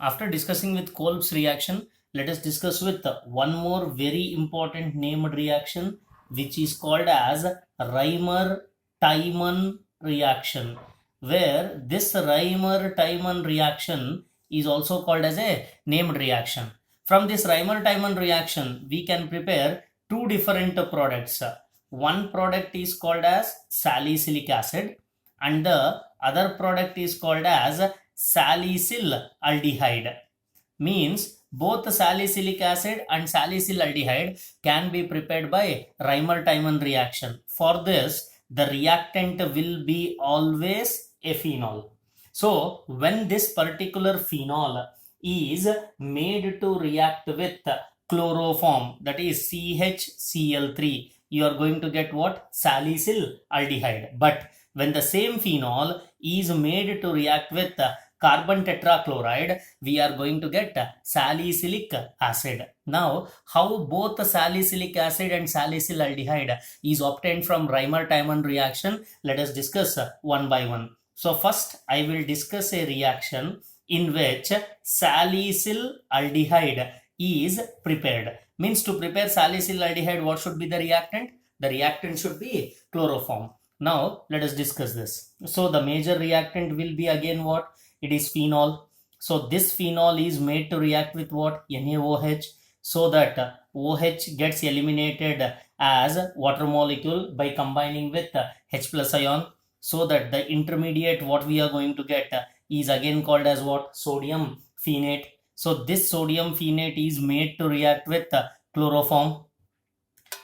After discussing with Kolb's reaction, let us discuss with one more very important named reaction which is called as Reimer-Tiemann reaction, where this Reimer-Tiemann reaction is also called as a named reaction. From this Reimer-Tiemann reaction, we can prepare two different products. One product is called as salicylic acid and the other product is called as salicyl aldehyde. Means both salicylic acid and salicyl aldehyde can be prepared by Reimer-Tiemann reaction. For this, the reactant will be always a phenol. So when this particular phenol is made to react with chloroform, that is CHCl3, you are going to get what? Salicyl aldehyde. But when the same phenol is made to react with carbon tetrachloride, we are going to get salicylic acid. Now, how both salicylic acid and salicyl aldehyde is obtained from Reimer-Tiemann reaction, let us discuss one by one. So first, I will discuss a reaction in which salicyl aldehyde is prepared. Means to prepare salicyl aldehyde, what should be the reactant? The reactant should be chloroform. Now, let us discuss this. So, the major reactant will be again what? It is phenol. So, this phenol is made to react with what? NaOH, so that OH gets eliminated as water molecule by combining with H plus ion, so that the intermediate what we are going to get is again called as what? Sodium phenate. So, this sodium phenate is made to react with chloroform.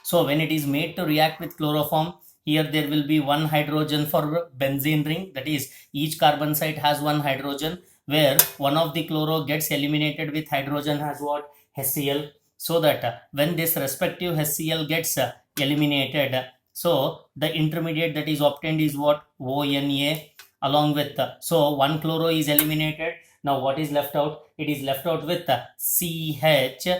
So, when it is made to react with chloroform, here there will be one hydrogen for benzene ring, that is each carbon site has one hydrogen, where one of the chloro gets eliminated with hydrogen has what? HCl. So that when this respective HCl gets eliminated, so the intermediate that is obtained is what? ONA along with, so one chloro is eliminated. Now what is left out? It is left out with CHCl2.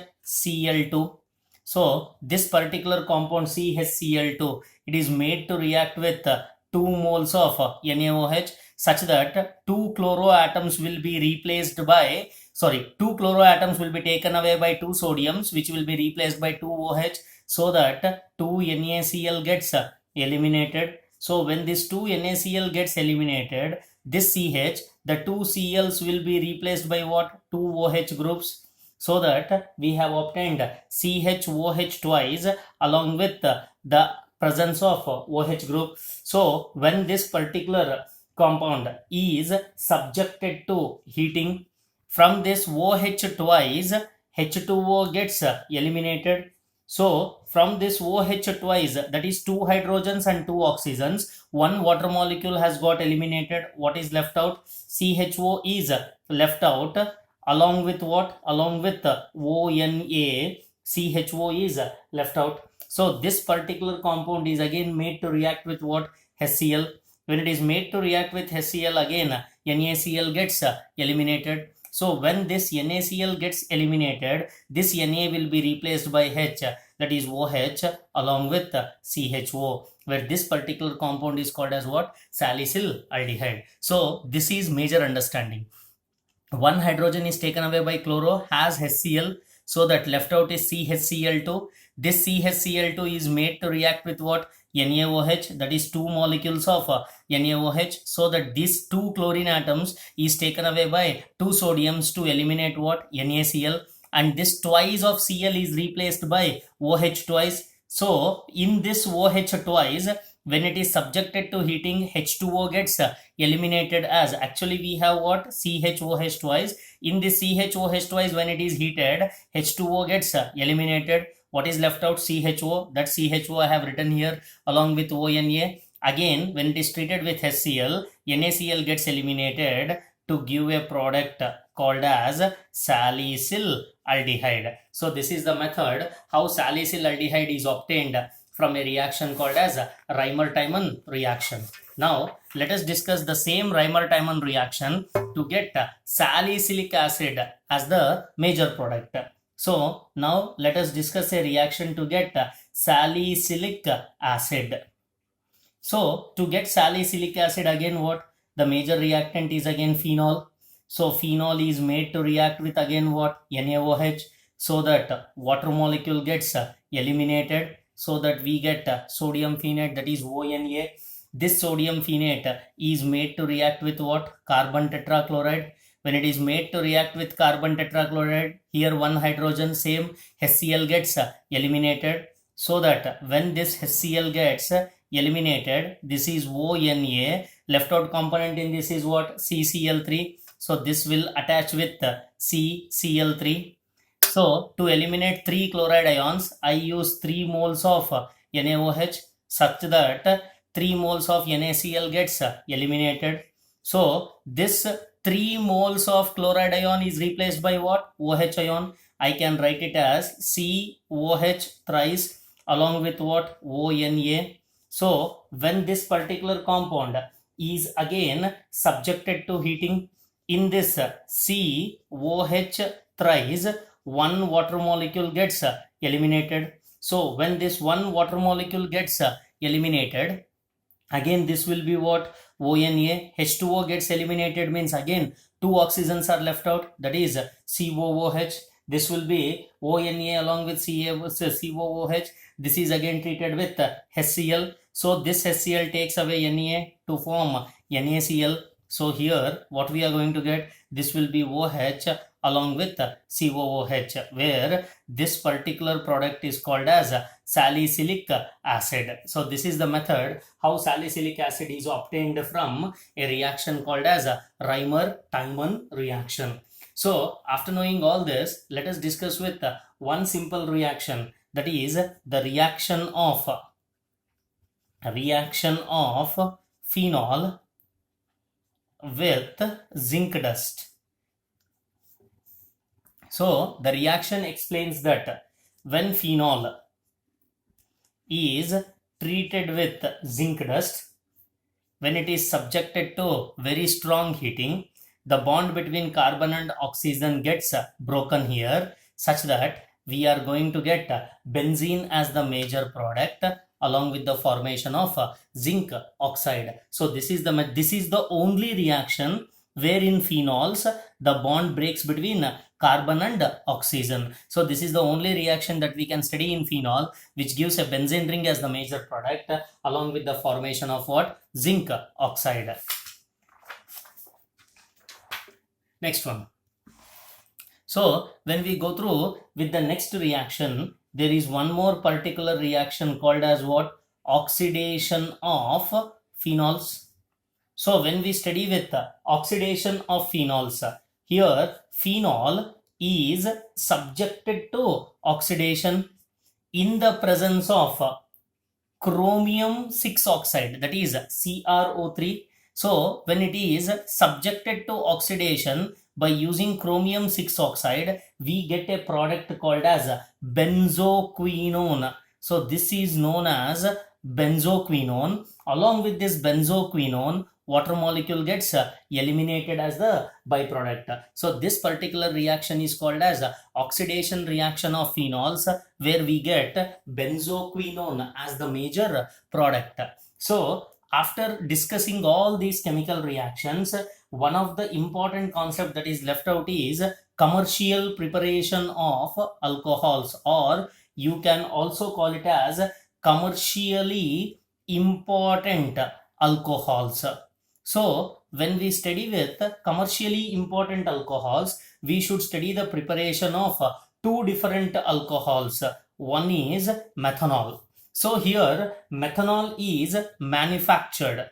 So this particular compound CHCl2, it is made to react with 2 moles of NaOH, such that 2 chloroatoms will be replaced by, 2 chloroatoms will be taken away by 2 sodiums, which will be replaced by 2 OH, so that 2 NaCl gets eliminated. So when this 2 NaCl gets eliminated, this CH, the 2 Cls will be replaced by what? 2 OH groups. So that we have obtained CHOH twice along with the presence of OH group. So when this particular compound is subjected to heating, from this OH twice, H2O gets eliminated. So from this OH twice, that is 2 hydrogens and 2 oxygens, one water molecule has got eliminated. What is left out? CHO is left out. Along with what? Along with ONA, CHO is left out. So this particular compound is again made to react with what? HCl. When it is made to react with HCl, again NaCl gets eliminated. So when this NaCl gets eliminated, this Na will be replaced by H, that is OH along with CHO, where this particular compound is called as what? Salicyl aldehyde. So this is major understanding. One hydrogen is taken away by chloro, has HCl, so that left out is CHCl2. This CHCl2 is made to react with what? NaOH, that is 2 molecules of NaOH, so that these 2 chlorine atoms is taken away by 2 sodiums to eliminate what? NaCl, and this twice of Cl is replaced by OH twice. So in this OH twice, when it is subjected to heating, H2O gets eliminated as, actually we have what? CHOH twice. In this CHOH twice, when it is heated, H2O gets eliminated. What is left out? CHO. That CHO I have written here along with ONA. Again, when it is treated with HCl, NaCl gets eliminated to give a product called as salicyl aldehyde. So this is the method how salicyl aldehyde is obtained from a reaction called as Reimer-Tiemann reaction. Now, let us discuss the same Reimer-Tiemann reaction to get salicylic acid as the major product. So, now let us discuss a reaction to get salicylic acid. So, to get salicylic acid, again what? The major reactant is again phenol. So phenol is made to react with again what? NaOH, so that water molecule gets eliminated, so that we get sodium phenate, that is ONA. This sodium phenate is made to react with what? Carbon tetrachloride. When it is made to react with carbon tetrachloride, here one hydrogen, same HCl gets eliminated, so that when this HCl gets eliminated, this is ONA, left out component in this is what? CCl3. So this will attach with CCl3. So to eliminate 3 chloride ions, I use 3 moles of NaOH, such that 3 moles of NaCl gets eliminated. So this 3 moles of chloride ion is replaced by what? OH ion. I can write it as COH thrice along with what? ONA. So when this particular compound is again subjected to heating, in this COH thrice, one water molecule gets eliminated. So when this one water molecule gets eliminated, again this will be what? ONA. H2O gets eliminated, means again 2 oxygens are left out, that is COOH. This will be ONA along with COOH. This is again treated with HCl. So this HCl takes away Na to form NaCl. So here what we are going to get? This will be OH along with COOH, where this particular product is called as salicylic acid. So this is the method how salicylic acid is obtained from a reaction called as Reimer-Tiemann reaction. So after knowing all this, let us discuss with one simple reaction, that is the reaction of phenol with zinc dust. So the reaction explains that when phenol is treated with zinc dust, when it is subjected to very strong heating, the bond between carbon and oxygen gets broken here, such that we are going to get benzene as the major product along with the formation of zinc oxide. So this is the only reaction wherein phenols the bond breaks between carbon and oxygen. So this is the only reaction that we can study in phenol, which gives a benzene ring as the major product along with the formation of what? Zinc oxide. Next one. So when we go through with the next reaction, there is one more particular reaction called as what? Oxidation of phenols. So when we study with oxidation of phenols, here phenol is subjected to oxidation in the presence of chromium 6 oxide, that is CrO3. So when it is subjected to oxidation by using chromium 6 oxide, we get a product called as benzoquinone. So this is known as benzoquinone. Along with this benzoquinone, water molecule gets eliminated as the byproduct. So this particular reaction is called as oxidation reaction of phenols, where we get benzoquinone as the major product. So after discussing all these chemical reactions, one of the important concept that is left out is commercial preparation of alcohols, or you can also call it as commercially important alcohols. So when we study with commercially important alcohols, we should study the preparation of two different alcohols. One is methanol. So here methanol is manufactured.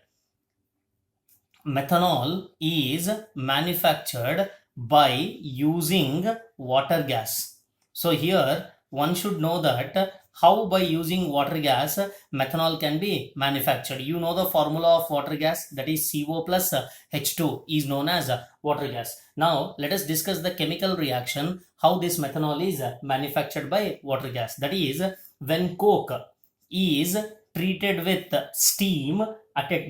Methanol is manufactured by using water gas. So here one should know that how by using water gas methanol can be manufactured. You know the formula of water gas, that is CO plus H2 is known as water gas. Now let us discuss the chemical reaction, how this methanol is manufactured by water gas. That is, when coke is treated with steam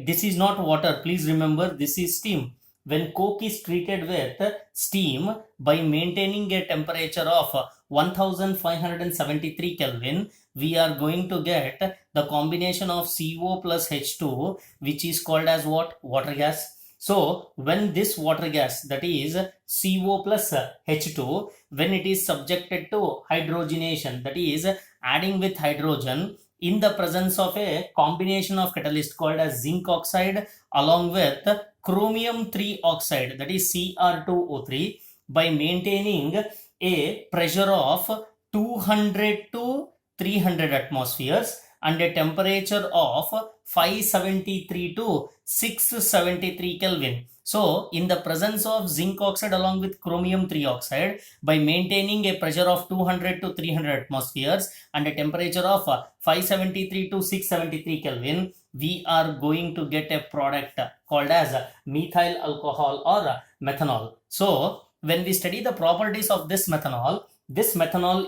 this is not water, please remember, this is steam. When coke is treated with steam by maintaining a temperature of 1573 Kelvin, we are going to get the combination of CO plus H2, which is called as what? Water gas. So when this water gas, that is CO plus H2, when it is subjected to hydrogenation, that is adding with hydrogen in the presence of a combination of catalyst called as zinc oxide along with chromium 3 oxide, that is Cr2O3, by maintaining a pressure of 200 to 300 atmospheres and a temperature of 573 to 673 Kelvin. So, in the presence of zinc oxide along with chromium 3 oxide, by maintaining a pressure of 200 to 300 atmospheres and a temperature of 573 to 673 Kelvin, we are going to get a product called as methyl alcohol or methanol. So, when we study the properties of this methanol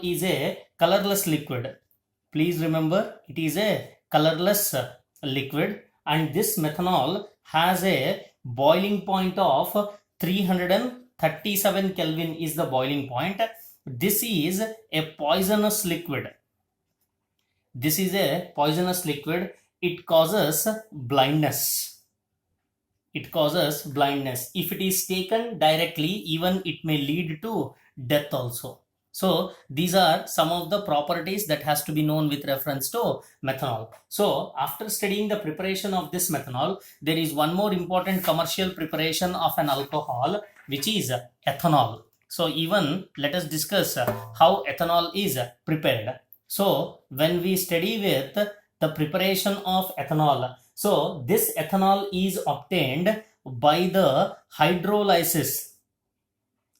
is a colorless liquid. Please remember, it is a colorless liquid, and this methanol has a boiling point of 337 Kelvin is the boiling point. This is a poisonous liquid. This is a poisonous liquid. It causes blindness. It causes blindness. If it is taken directly, even it may lead to death also. So these are some of the properties that has to be known with reference to methanol. So after studying the preparation of this methanol, there is one more important commercial preparation of an alcohol, which is ethanol. So even let us discuss how ethanol is prepared. So when we study with the preparation of ethanol, so this ethanol is obtained by the hydrolysis.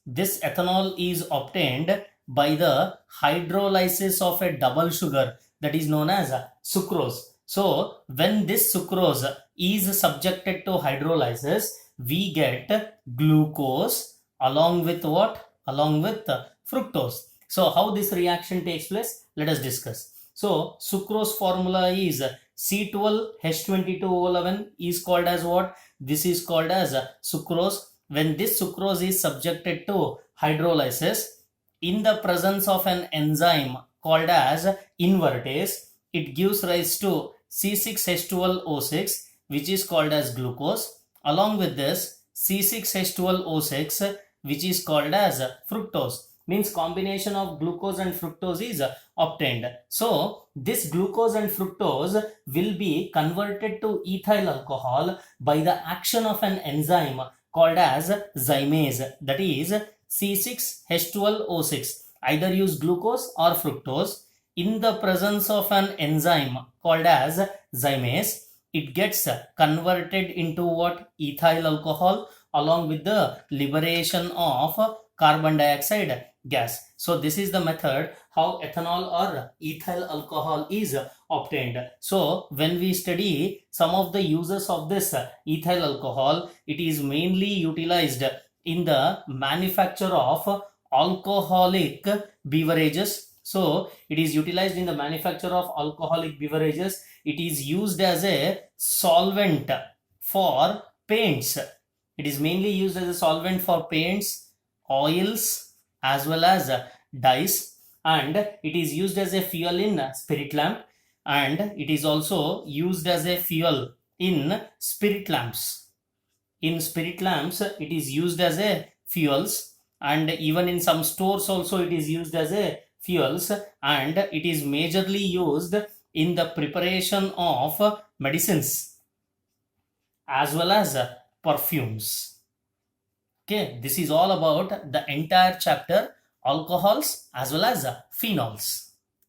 This ethanol is obtained by the hydrolysis of a double sugar, that is known as sucrose. So when this sucrose is subjected to hydrolysis, we get glucose along with what? Along with fructose. So how this reaction takes place? Let us discuss. So sucrose formula is C12H22O11 is called as what? This is called as sucrose. When this sucrose is subjected to hydrolysis, in the presence of an enzyme called as invertase, it gives rise to C6H12O6, which is called as glucose. Along with this, C6H12O6, which is called as fructose. Means combination of glucose and fructose is obtained. So this glucose and fructose will be converted to ethyl alcohol by the action of an enzyme called as zymase, that is C6H12O6. Either use glucose or fructose. In the presence of an enzyme called as zymase, it gets converted into what? Ethyl alcohol along with the liberation of carbon dioxide gas. So this is the method how ethanol or ethyl alcohol is obtained. So when we study some of the uses of this ethyl alcohol, it is mainly utilized in the manufacture of alcoholic beverages. So it is utilized in the manufacture of alcoholic beverages. It is used as a solvent for paints. It is mainly used as a solvent for paints, oils, as well as dyes, and it is used as a fuel in spirit lamp, and it is also used as a fuel in spirit lamps. In spirit lamps, it is used as a fuels, and even in some stores also it is used as a fuels, and it is majorly used in the preparation of medicines as well as perfumes. Okay, this is all about the entire chapter alcohols as well as phenols.